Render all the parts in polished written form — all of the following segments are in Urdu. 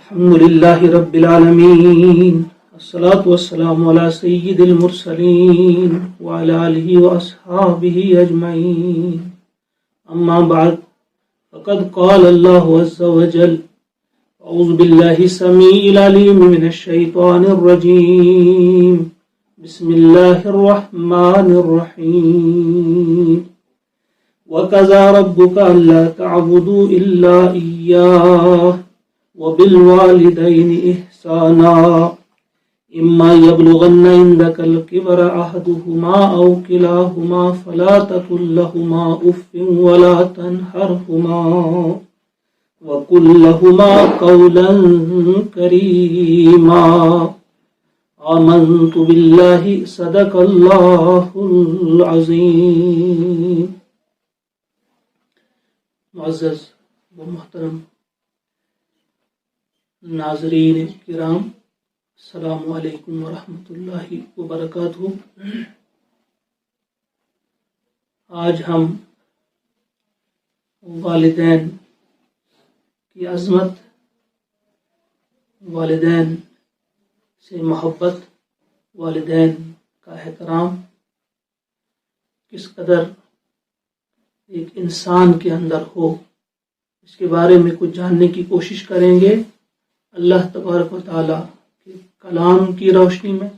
الحمد لله رب العالمين الصلاة والسلام على سيد المرسلين وعلى آله وأصحابه أجمعين أما بعد فقد قال الله عز وجل أعوذ بالله السميع العليم من الشيطان الرجيم بسم الله الرحمن الرحيم وَقَضَى رَبُّكَ أَلَّا تَعْبُدُوا إِلَّا إِيَّاهُ وَبِالْوَالِدَيْنِ إِحْسَانًا إِمَّا يَبْلُغَنَّ عِندَكَ الْكِبَرَ أَحَدُهُمَا أَوْ كِلَاهُمَا فَلَا تَقُل لَّهُمَا أُفٍّ وَلَا تَنْهَرْهُمَا وَقُل لَّهُمَا قَوْلًا كَرِيمًا آمنت بالله صدق الله العظيم. معزز و محترم ناظرین کرام، السلام علیکم ورحمۃ اللہ وبرکاتہ. آج ہم والدین کی عظمت، والدین سے محبت، والدین کا احترام کس قدر ایک انسان کے اندر ہو، اس کے بارے میں کچھ جاننے کی کوشش کریں گے اللہ تبارک و تعالیٰ کے کلام کی روشنی میں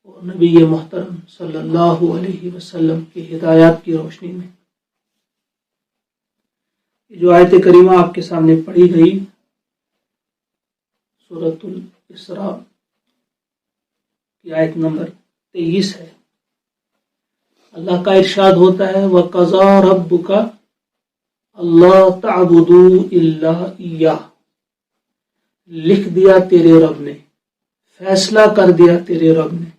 اور نبی محترم صلی اللہ علیہ وسلم کی ہدایات کی روشنی میں. جو آیت کریمہ آپ کے سامنے پڑھی گئی سورۃ الاسراء کی آیت نمبر 23 ہے. اللہ کا ارشاد ہوتا ہے وَقَضَى رَبُّكَ أَلَّا تَعْبُدُوا إِلَّا إِيَّاهُ. لکھ دیا تیرے رب نے، فیصلہ کر دیا تیرے رب نے،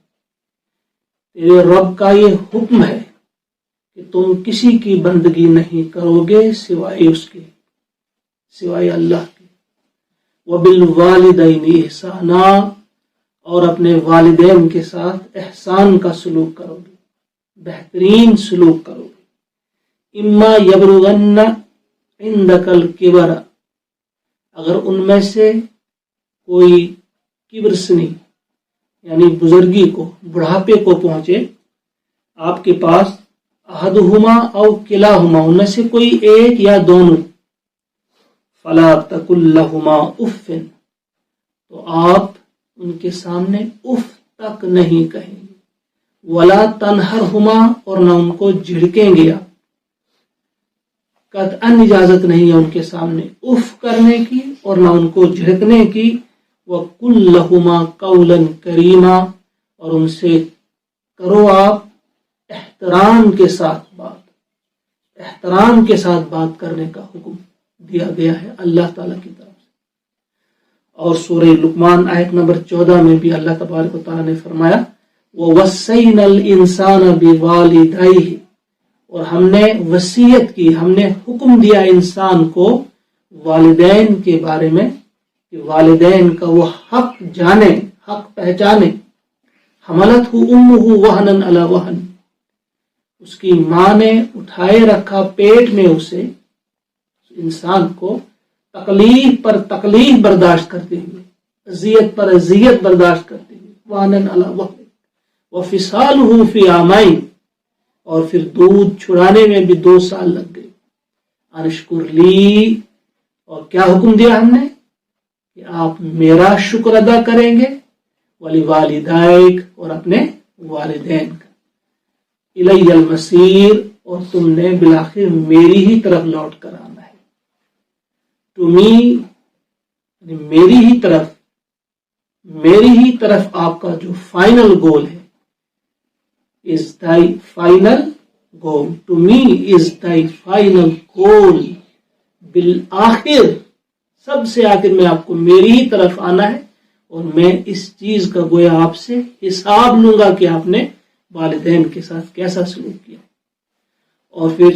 تیرے رب کا یہ حکم ہے کہ تم کسی کی بندگی نہیں کرو گے سوائے اس کے، سوائے اللہ کے. وَبِالْوَالِدَيْنِ إِحْسَانًا، اور اپنے والدین کے ساتھ احسان کا سلوک کرو گے، بہترین سلوک کرو گے. اما یبلغن عندک الکبر، اگر ان میں سے کوئی کبر سنی یعنی بزرگی کو، بڑھاپے کو پہنچے آپ کے پاس، احدہما او کلاہما، ان میں سے کوئی ایک یا دونوں، فلا تقل لہما اف، تو آپ ان کے سامنے اف تک نہیں کہیں گے. ولا تنہرہما، اور نہ ان کو جھڑکیں گے آپ، قطعاً اجازت نہیں ہے ان کے سامنے اف کرنے کی اور نہ ان کو جھڑکنے کی. وَقُلْ لَهُمَا قَوْلًا كَرِيمًا، اور ان سے کرو آپ احترام کے ساتھ بات، احترام کے ساتھ بات کرنے کا حکم دیا گیا ہے اللہ تعالیٰ کی طرف سے. اور سورہ لقمان آیت نمبر 14 میں بھی اللہ تبارک و تعالیٰ نے فرمایا وَوَصَّيْنَا الْإِنسَانَ بِوَالِدَيْهِ، اور ہم نے وصیت کی، ہم نے حکم دیا انسان کو والدین کے بارے میں کہ والدین کا وہ حق جانے، حق پہچانے. حملتہ امہ وہنا علی وہن، اس کی ماں نے اٹھائے رکھا پیٹ میں اسے، انسان کو تکلیف پر تکلیف برداشت کرتے ہوئے، اذیت پر اذیت برداشت کرتے ہوئے، وہنا علی وہن وفصالہ فی عامین، اور پھر دودھ چھڑانے میں بھی 2 سال لگ گئے. انشکر لی، اور کیا حکم دیا ہم نے کہ آپ میرا شکر ادا کریں گے، ولی والدائک، اور اپنے والدین کا، الی المصیر، اور تم نے بالآخر میری ہی طرف لوٹ کر آنا ہے. ٹو می، میری ہی طرف آپ کا جو فائنل گول ہے، is thy final goal. To me is thy final goal. بالآخر، سب سے آخر میں آپ کو میری ہی طرف آنا ہے، اور میں اس چیز کا گویا آپ سے حساب لوں گا کہ آپ نے والدین کے ساتھ کیسا سلوک کیا. اور پھر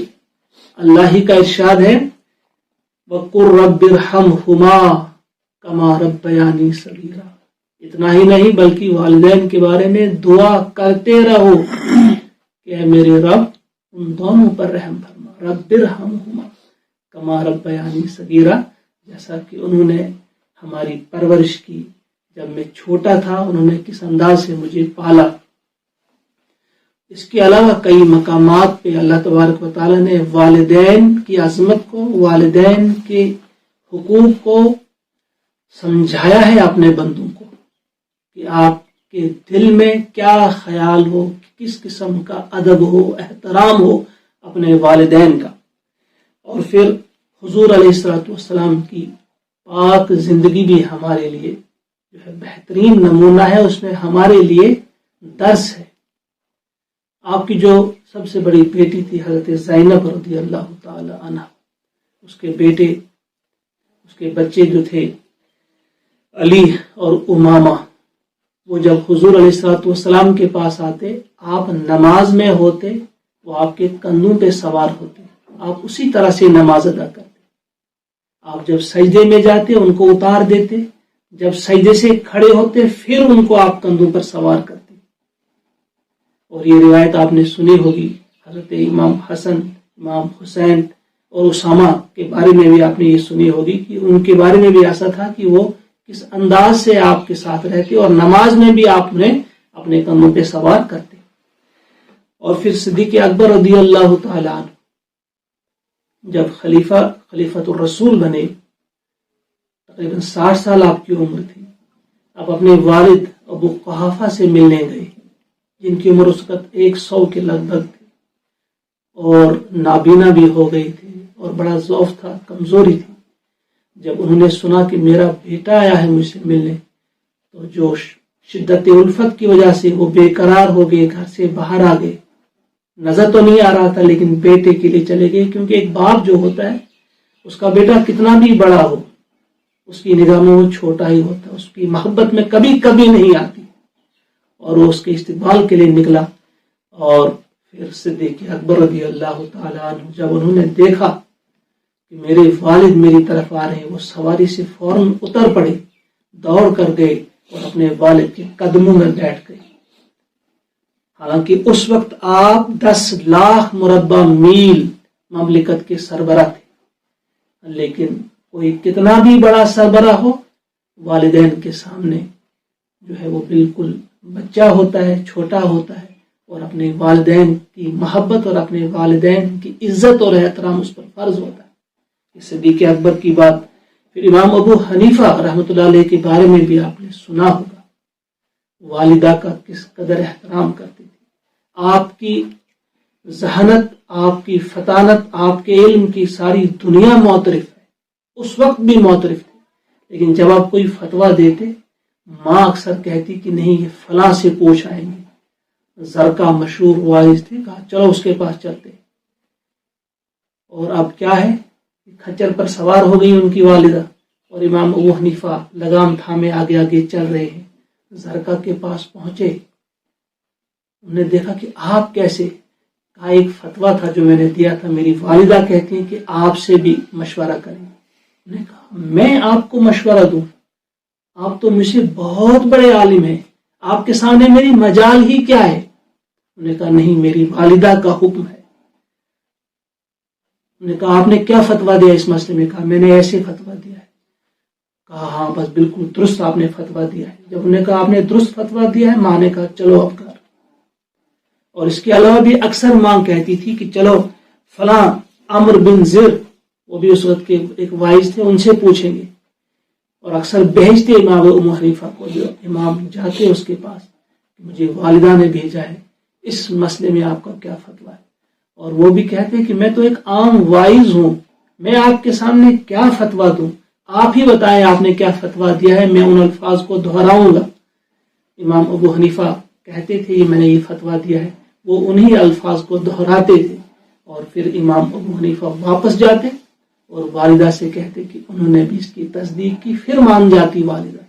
اللہ ہی کا ارشاد ہے وَقُلْ رَبِّ ارْحَمْهُمَا كَمَا رَبَّيَانِي صَغِيرًا. اتنا ہی نہیں بلکہ والدین کے بارے میں دعا کرتے رہو کہ اے میرے رب ان دونوں پر رحم فرما. رب ارحمہما کما ربیانی صغیرا، جیسا کہ انہوں نے ہماری پرورش کی، جب میں چھوٹا تھا انہوں نے کس انداز سے مجھے پالا۔ اس کے علاوہ کئی مقامات پہ اللہ تبارک و تعالیٰ نے والدین کی عظمت کو، والدین کے حقوق کو سمجھایا ہے اپنے بندوں کو، کہ آپ کے دل میں کیا خیال ہو، کس قسم کا ادب ہو، احترام ہو اپنے والدین کا۔ اور پھر حضور علیہ الصلوۃ والسلام کی پاک زندگی بھی ہمارے لیے جو ہے بہترین نمونہ ہے، اس میں ہمارے لیے درس ہے۔ آپ کی جو سب سے بڑی بیٹی تھی حضرت زینب رضی اللہ تعالی عنہ، اس کے بیٹے، اس کے بچے جو تھے علی اور امامہ، وہ جب حضور علیہ الصلوۃ والسلام کے پاس آتے، آپ نماز میں ہوتے، وہ آپ کے کندھوں پہ سوار ہوتے، آپ اسی طرح سے نماز ادا کرتے۔ آپ جب سجدے میں جاتے ان کو اتار دیتے، جب سجدے سے کھڑے ہوتے پھر ان کو آپ کندھوں پر سوار کرتے۔ اور یہ روایت آپ نے سنی ہوگی حضرت امام حسن، امام حسین اور اسامہ کے بارے میں بھی آپ نے یہ سنی ہوگی کہ ان کے بارے میں بھی ایسا تھا کہ وہ کس انداز سے آپ کے ساتھ رہتے اور نماز میں بھی آپ نے اپنے کندھوں پہ سوار کرتے۔ اور پھر صدیق اکبر رضی اللہ تعالی عنہ جب خلیفۃ الرسول بنے، تقریباً 60 سال آپ کی عمر تھی، آپ اپنے والد ابو قحافہ سے ملنے گئے، جن کی عمر اس وقت 100 کے لگ بھگ تھی اور نابینا بھی ہو گئی تھی اور بڑا ضعف تھا، کمزوری تھی۔ جب انہوں نے سنا کہ میرا بیٹا آیا ہے مجھ سے ملنے، تو جو شدت الفت کی وجہ سے وہ بے قرار ہو گئے، گھر سے باہر آ گئے، نظر تو نہیں آ رہا تھا لیکن بیٹے کے لیے چلے گئے، کیونکہ ایک باپ جو ہوتا ہے اس کا بیٹا کتنا بھی بڑا ہو اس کی نگاہ میں وہ چھوٹا ہی ہوتا ہے، اس کی محبت میں کبھی کبھی نہیں آتی۔ اور وہ اس کے استقبال کے لیے نکلا، اور پھر صدیق اکبر رضی اللہ تعالی عنہ جب انہوں نے دیکھا کہ میرے والد میری طرف آ رہے ہیں، وہ سواری سے فوراً اتر پڑے، دوڑ کر گئے اور اپنے والد کے قدموں میں بیٹھ گئے۔ حالانکہ اس وقت آپ 10 لاکھ مربع میل مملکت کے سربراہ تھے، لیکن کوئی کتنا بھی بڑا سربراہ ہو، والدین کے سامنے جو ہے وہ بالکل بچہ ہوتا ہے، چھوٹا ہوتا ہے، اور اپنے والدین کی محبت اور اپنے والدین کی عزت اور احترام اس پر فرض ہوتا ہے۔ صدیق اکبر کی بات پھر امام ابو حنیفہ رحمۃ اللہ علیہ کے بارے میں بھی آپ نے سنا ہوگا، والدہ کا کس قدر احترام کرتی تھی۔ آپ کی ذہانت، آپ کی فطانت، آپ کے علم کی ساری دنیا معترف ہے، اس وقت بھی معترف تھی، لیکن جب آپ کوئی فتویٰ دیتے، ماں اکثر کہتی کہ نہیں یہ فلاں سے پوچھ آئیں گے۔ زرکا مشہور واعظ تھے، کہا چلو اس کے پاس چلتے۔ اور اب کیا ہے، کھچر پر سوار ہو گئی ان کی والدہ، اور امام ابو حنیفہ لگام تھامے آگے آگے چل رہے ہیں۔ زرکا کے پاس پہنچے، انہوں نے دیکھا کہ آپ کیسے، کہا ایک فتویٰ تھا جو میں نے دیا تھا، میری والدہ کہتی ہیں کہ آپ سے بھی مشورہ کریں۔ انہوں نے کہا میں آپ کو مشورہ دوں، آپ تو مجھ سے بہت بڑے عالم ہیں، آپ کے سامنے میری مجال ہی کیا ہے۔ انہوں نے کہا نہیں، میری والدہ کا حکم ہے۔ انہوں نے کہا آپ نے کیا فتویٰ دیا اس مسئلے میں؟ کہا میں نے ایسے فتویٰ دیا ہے۔ کہا ہاں بس بالکل درست آپ نے فتویٰ دیا ہے۔ جب انہوں نے کہا آپ نے درست فتویٰ دیا ہے، ماں نے کہا چلو اب کر۔ اور اس کے علاوہ بھی اکثر ماں کہتی تھی کہ چلو فلاں عمرو بن زر، وہ بھی اس وقت کے ایک واعظ تھے، ان سے پوچھیں گے، اور اکثر بھیجتے امام ابو حنیفہ کو، جو امام جاتے اس کے پاس، مجھے والدہ نے بھیجا ہے، اس مسئلے میں آپ کا کیا فتویٰ ہے؟ اور وہ بھی کہتے ہیں کہ میں تو ایک عام واعظ ہوں، میں آپ کے سامنے کیا فتویٰ دوں، آپ ہی بتائیں آپ نے کیا فتویٰ دیا ہے، میں ان الفاظ کو دہراؤں گا۔ امام ابو حنیفہ کہتے تھے یہ میں نے یہ فتویٰ دیا ہے، وہ انہی الفاظ کو دہراتے تھے، اور پھر امام ابو حنیفہ واپس جاتے اور والدہ سے کہتے کہ انہوں نے بھی اس کی تصدیق کی، پھر مان جاتی والدہ۔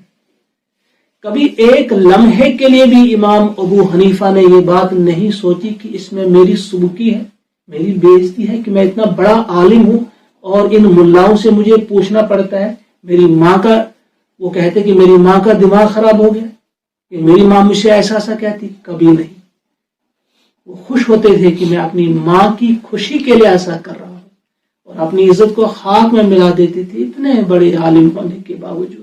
کبھی ایک لمحے کے لیے بھی امام ابو حنیفہ نے یہ بات نہیں سوچی کہ اس میں میری سبکی ہے، میری بےعزتی ہے کہ میں اتنا بڑا عالم ہوں اور ان ملاؤں سے مجھے پوچھنا پڑتا ہے۔ میری ماں کا، وہ کہتے کہ میری ماں کا دماغ خراب ہو گیا کہ میری ماں مجھ سے ایسا کہتی، کبھی نہیں۔ وہ خوش ہوتے تھے کہ میں اپنی ماں کی خوشی کے لیے ایسا کر رہا ہوں، اور اپنی عزت کو خاک میں ملا دیتے تھے اتنے بڑے عالم ہونے کے باوجود۔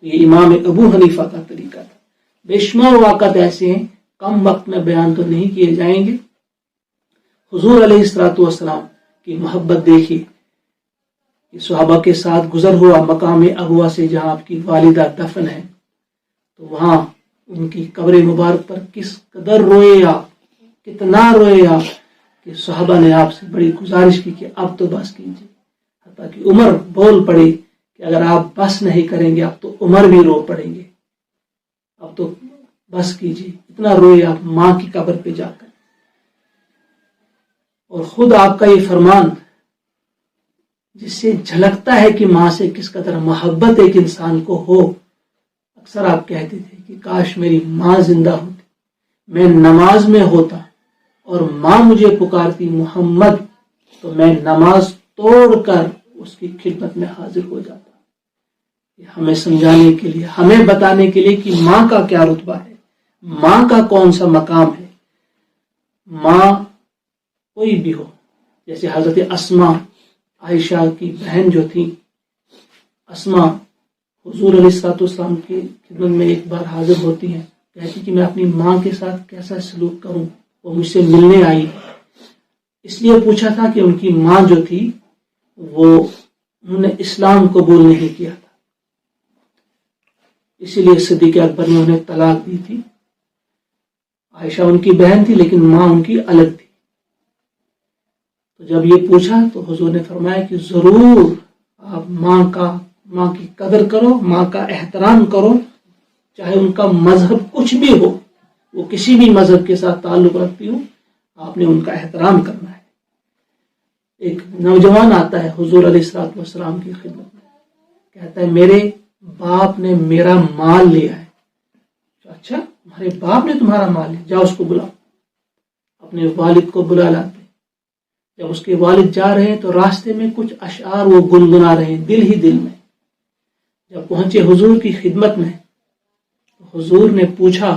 یہ امام ابو حنیفہ کا طریقہ تھا. بےشمار واقعات ایسے ہیں, کم وقت میں بیان تو نہیں کیے جائیں گے. حضور علیہ الصلوۃ والسلام کی محبت دیکھیے کہ صحابہ کے ساتھ گزر ہوا مقام ابوا سے جہاں آپ کی والدہ دفن ہے, تو وہاں ان کی قبر مبارک پر کس قدر روئے آپ, کتنا روئے آپ کہ صحابہ نے آپ سے بڑی گزارش کی کہ اب تو بس کیجیے. حتیٰ کہ عمر بول پڑے کہ اگر آپ بس نہیں کریں گے اب تو عمر بھی رو پڑیں گے, اب تو بس کیجیے. اتنا روئے آپ ماں کی قبر پہ جا کر. اور خود آپ کا یہ فرمان جس سے جھلکتا ہے کہ ماں سے کس قدر محبت ایک انسان کو ہو. اکثر آپ کہتے تھے کہ کاش میری ماں زندہ ہوتی, میں نماز میں ہوتا اور ماں مجھے پکارتی محمد, تو میں نماز توڑ کر اس کی خدمت میں حاضر ہو جاتا. یہ ہمیں سمجھانے کے لیے, ہمیں بتانے کے لیے کہ ماں کا کیا رتبہ ہے, ماں کا کون سا مقام ہے. ماں کوئی بھی ہو, جیسے حضرت اسما عائشہ کی بہن جو تھی اسما, حضور علیہ الصلوۃ والسلام کی خدمت میں ایک بار حاضر ہوتی ہیں, کہتی کہ میں اپنی ماں کے ساتھ کیسا سلوک کروں, وہ مجھ سے ملنے آئی. اس لیے پوچھا تھا کہ ان کی ماں جو تھی انہوں نے اسلام قبول نہیں کیا تھا, اسی لیے صدیق اکبر نے انہیں طلاق دی تھی. عائشہ ان کی بہن تھی لیکن ماں ان کی الگ تھی. تو جب یہ پوچھا تو حضور نے فرمایا کہ ضرور آپ ماں کی قدر کرو, ماں کا احترام کرو, چاہے ان کا مذہب کچھ بھی ہو, وہ کسی بھی مذہب کے ساتھ تعلق رکھتی ہوں, آپ نے ان کا احترام کرنا ہے. ایک نوجوان آتا ہے حضور علیہ الصلوۃ والسلام کی خدمت میں, کہتا ہے میرے باپ نے میرا مال لیا ہے. اچھا, تمہارے باپ نے تمہارا مال لیا, جاؤ اس کو بلاؤ. اپنے والد کو بلا لاتے. جب اس کے والد جا رہے ہیں تو راستے میں کچھ اشعار وہ گنگنا رہے ہیں دل ہی دل میں. جب پہنچے حضور کی خدمت میں تو حضور نے پوچھا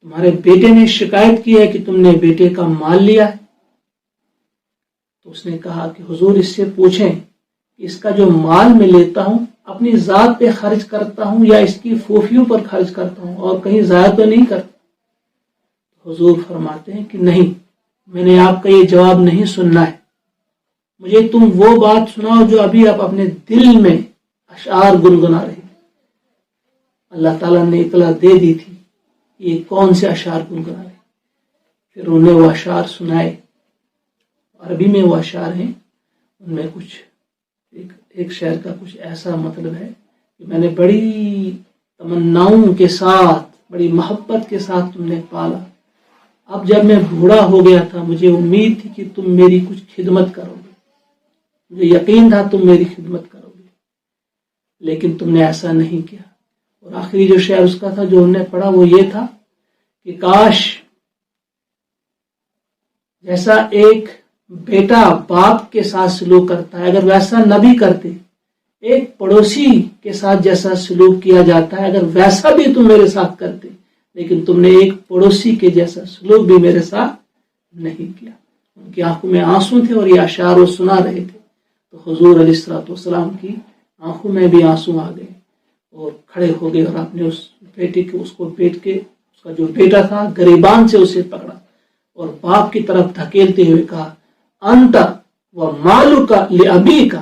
تمہارے بیٹے نے شکایت کی ہے کہ تم نے بیٹے کا مال لیا ہے. تو اس نے کہا کہ حضور اس سے پوچھیں کہ اس کا جو مال میں لیتا ہوں اپنی ذات پہ خرچ کرتا ہوں یا اس کی پھوپھیوں پر خرچ کرتا ہوں اور کہیں ضائع تو نہیں کرتا. حضور فرماتے ہیں کہ نہیں, میں نے آپ کا یہ جواب نہیں سننا ہے, مجھے تم وہ بات سناؤ جو ابھی آپ اپنے دل میں اشعار گنگنا رہے. اللہ تعالیٰ نے اطلاع دے دی تھی یہ کون سے اشعار گنگنا رہے. پھر انہیں وہ اشعار سنائے. عربی میں وہ اشعار ہیں, ان میں کچھ ایک شعر کا کچھ ایسا مطلب ہے کہ میں نے بڑی تمناؤں کے ساتھ, بڑی محبت کے ساتھ تم نے پالا. اب جب میں بوڑھا ہو گیا تھا مجھے امید تھی کہ تم میری کچھ خدمت کرو گے, مجھے یقین تھا تم میری خدمت کرو گے, لیکن تم نے ایسا نہیں کیا. اور آخری جو شعر اس کا تھا جو ہم نے پڑھا وہ یہ تھا کہ کاش جیسا ایک بیٹا باپ کے ساتھ سلوک کرتا ہے اگر ویسا نہ بھی کرتے, ایک پڑوسی کے ساتھ جیسا سلوک کیا جاتا ہے اگر ویسا بھی تم میرے ساتھ کرتے, لیکن تم نے ایک پڑوسی کے جیسا سلوک بھی میرے ساتھ نہیں کیا. ان کی آنکھوں میں آنسو تھے اور یہ اشعار وہ سنا رہے تھے. تو حضور علیہ الصلوۃ والسلام کی آنکھوں میں بھی آنسو آ گئے اور کھڑے ہو گئے اور آپ نے اس بیٹے کے اس کا جو بیٹا تھا گریبان سے اسے پکڑا اور باپ کی طرف دھکیلتے ہوئے کہا انت و مالک لابیک,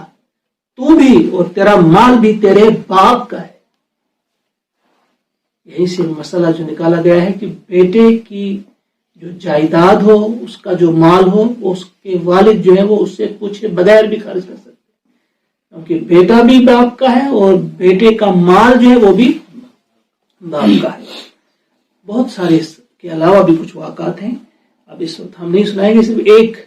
تو بھی اور تیرا مال بھی تیرے باپ کا ہے. یہی سے مسئلہ جو نکالا گیا ہے کہ بیٹے کی جو جائیداد ہو, اس کا جو مال ہو, اس کے والد جو ہے وہ اس سے پوچھے بغیر بھی خرچ کر سکتے, کیونکہ بیٹا بھی باپ کا ہے اور بیٹے کا مال جو ہے وہ بھی باپ کا ہے. بہت سارے اس کے علاوہ بھی کچھ واقعات ہیں, اب اس وقت ہم نہیں سنائیں گے. صرف ایک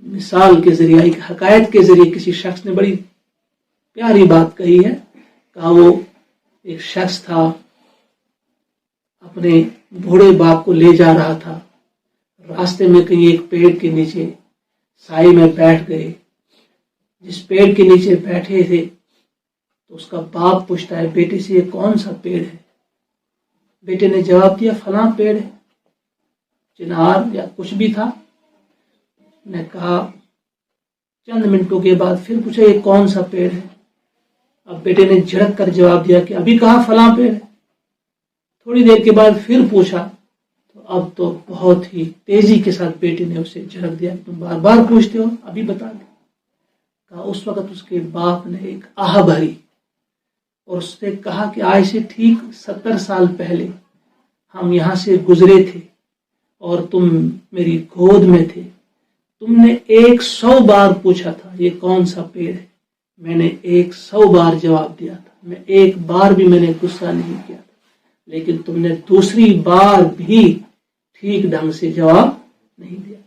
مثال کے ذریعے, ایک حکایت کے ذریعے کسی شخص نے بڑی پیاری بات کہی ہے. کہا وہ ایک شخص تھا, اپنے بوڑھے باپ کو لے جا رہا تھا, راستے میں کہیں ایک پیڑ کے نیچے سائے میں بیٹھ گئے. جس پیڑ کے نیچے بیٹھے تھے تو اس کا باپ پوچھتا ہے بیٹے سے یہ کون سا پیڑ ہے. بیٹے نے جواب دیا فلاں پیڑ ہے, چنار یا کچھ بھی تھا. نے کہا چند منٹوں کے بعد پھر پوچھا یہ کون سا پیڑ ہے. اب بیٹے نے جھڑک کر جواب دیا کہ ابھی کہا فلاں پیڑ ہے. تھوڑی دیر کے بعد پھر پوچھا تو اب تو بہت ہی تیزی کے ساتھ بیٹے نے اسے جھڑک دیا. تم بار بار پوچھتے ہو, ابھی بتا دو. کہا اس وقت اس کے باپ نے ایک آہ بھری اور اس سے کہا کہ آج سے ٹھیک 70 سال پہلے ہم یہاں سے گزرے تھے اور تم میری گود میں تھے. تم نے 100 بار پوچھا تھا یہ کون سا پیڑ ہے, میں نے 100 بار جواب دیا تھا. میں ایک بار بھی میں نے غصہ نہیں کیا تھا, لیکن تم نے دوسری بار بھی ٹھیک ڈھنگ سے جواب نہیں دیا.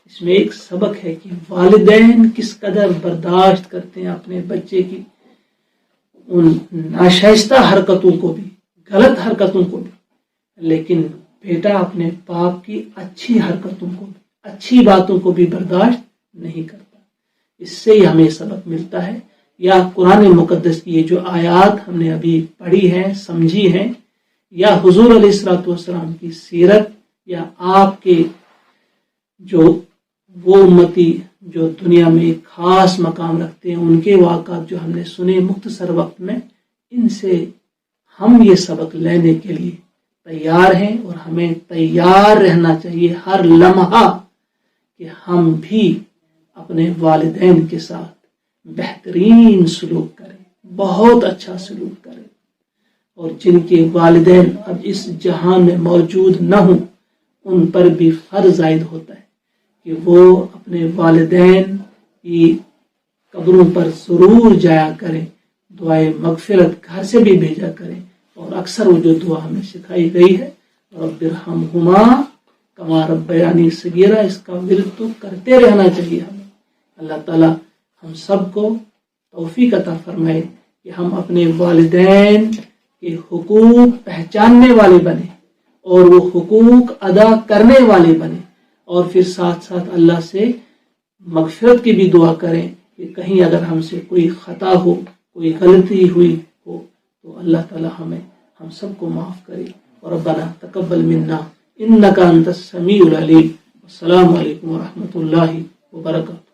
اس میں ایک سبق ہے کہ والدین کس قدر برداشت کرتے ہیں اپنے بچے کی ان ناشائستہ حرکتوں کو بھی, غلط حرکتوں کو بھی, لیکن بیٹا اپنے باپ کی اچھی حرکتوں کو بھی, اچھی باتوں کو بھی برداشت نہیں کرتا. اس سے ہی ہمیں سبق ملتا ہے. یا قرآن مقدس کی یہ جو آیات ہم نے ابھی پڑھی ہیں, سمجھی ہیں, یا حضور علیہ الصلوۃ والسلام کی سیرت, یا آپ کے جو وہ امتی جو دنیا میں ایک خاص مقام رکھتے ہیں ان کے واقعات جو ہم نے سنے مختصر وقت میں, ان سے ہم یہ سبق لینے کے لیے تیار ہیں اور ہمیں تیار رہنا چاہیے ہر لمحہ کہ ہم بھی اپنے والدین کے ساتھ بہترین سلوک کریں, بہت اچھا سلوک کریں. اور جن کے والدین اب اس جہان میں موجود نہ ہوں ان پر بھی فرض عائد ہوتا ہے کہ وہ اپنے والدین کی قبروں پر ضرور جایا کریں, دعائے مغفرت گھر سے بھی بھیجا کریں. اور اکثر وہ جو دعا ہمیں سکھائی گئی ہے رب ارحمہما کما ربیانی صغیرا, اس کا ورد تو کرتے رہنا چاہیے ہمیں. اللہ تعالی ہم سب کو توفیق عطا فرمائے کہ ہم اپنے والدین کے حقوق پہچاننے والے بنے اور وہ حقوق ادا کرنے والے بنے, اور پھر ساتھ ساتھ اللہ سے مغفرت کی بھی دعا کریں کہ کہیں اگر ہم سے کوئی خطا ہو, کوئی غلطی ہوئی ہو تو اللہ تعالی ہم سب کو معاف کرے. ربنا تقبل منا انک انت السمیع العلیم. السلام علیکم ورحمۃ اللہ وبرکاتہ.